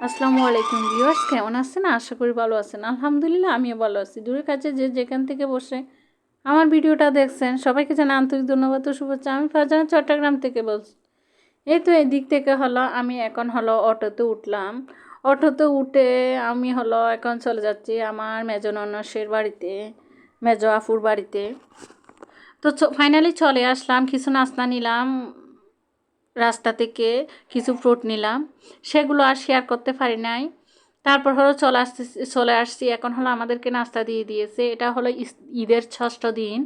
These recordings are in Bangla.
আসসালামু আলাইকুম ভিউয়ার্স, কেমন আছেন? আশা করি ভালো আছেন। আলহামদুলিল্লাহ আমিও ভালো আছি। দূরের কাছে যে যেখান থেকে বসে আমার ভিডিওটা দেখছেন সবাইকে জানাই আন্তরিক ধন্যবাদ ও শুভেচ্ছা। আমি ফারজানা চট্টগ্রাম থেকে বলছি। এই তো এদিক থেকে হলো আমি এখন হলো অটোতে উঠলাম। অটোতে উঠে আমি হলো এখন চলে যাচ্ছি আমার মেজো ননসের বাড়িতে, মেজো আফুর বাড়িতে। তো ফাইনালি চলে আসলাম, কিছু নাস্তা নিলাম, রাস্তা থেকে কিছু ফ্রুট নিলাম, সেগুলো আর শেয়ার করতে পারি নাই। তারপর হলো চলে আসছি, এখন হলো আমাদেরকে নাস্তা দিয়ে দিয়েছে। এটা হলো ঈদের 6ষ্ঠ দিন।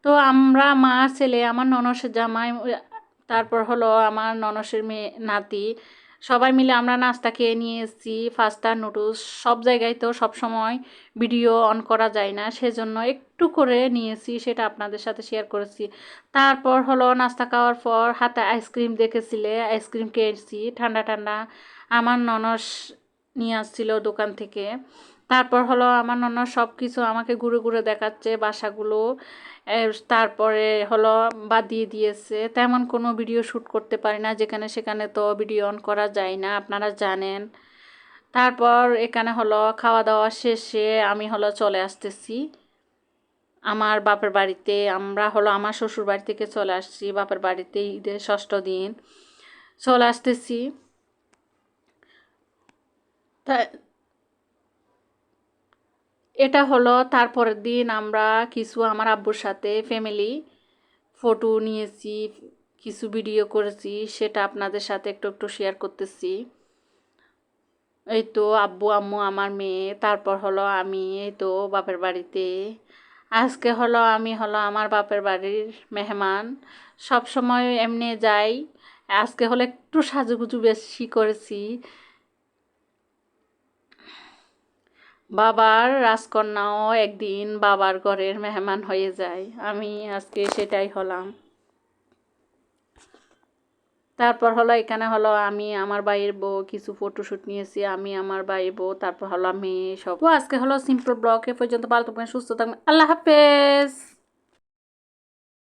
তো আমরা মা ছেলে, আমার ননসের জামাই, তারপর হলো আমার ননসের মেয়ে নাতি, সবাই মিলে আমরা নাস্তা খেয়ে নিয়ে এসেছি। পাস্তা নুডলস, সব জায়গায় তো সব সময় ভিডিও অন করা যায় না, সেজন্য একটু করে নিয়েছি, সেটা আপনাদের সাথে শেয়ার করেছি। তারপর হলো নাস্তা খাওয়ার পর হাতে আইসক্রিম দেখেছিলে, আইসক্রিম খেয়েছি ঠান্ডা ঠান্ডা। আমার ননস নিয়ে আসছিল দোকান থেকে। তারপর হলো আমার ননস সব কিছু আমাকে ঘুরে ঘুরে দেখাচ্ছে বাসাগুলো। তারপরে হলো বাদ দিয়ে দিয়েছে, তেমন কোনো ভিডিও শ্যুট করতে পারি না, যেখানে সেখানে তো ভিডিও অন করা যায় না, আপনারা জানেন। তারপর এখানে হলো খাওয়া দাওয়া শেষে আমি হলো চলে আসতেছি আমার বাপের বাড়িতে। আমরা হলো আমার শ্বশুর বাড়ি থেকে চলে আসছি বাপের বাড়িতে, ঈদের 6ষ্ঠ দিন চলে আসতেছি। তা এটা হলো তারপরের দিন আমরা কিছু আমার আব্বুর সাথে ফ্যামিলি ফটো নিয়েছি, কিছু ভিডিও করেছি, সেটা আপনাদের সাথে একটু একটু শেয়ার করতেছি। এই তো আব্বু আম্মু আমার মেয়ে, তারপর হলো আমি এই তো বাপের বাড়িতে। আজকে হলো আমি হলো আমার বাপের বাড়ির মেহমান, সব সময় এমনি যাই, আজকে হলো একটু সাজুগুজু বেশি করেছি। বাবার রাজকন্যাও একদিন বাবার ঘরের মেহমান হয়ে যায়, আমি আজকে সেটাই হলাম। তারপর হলো এখানে হলো আমি আমার ভাইয়ের বউ কিছু ফটোশ্যুট নিয়েছি, আমি আমার ভাইয়ের বউ, তারপর হলো আমি সব। তো আজকে হলো সিম্পল ব্লগ, এ পর্যন্ত ভালো থাকবেন, সুস্থ থাকবেন, আল্লাহ হাফেজ।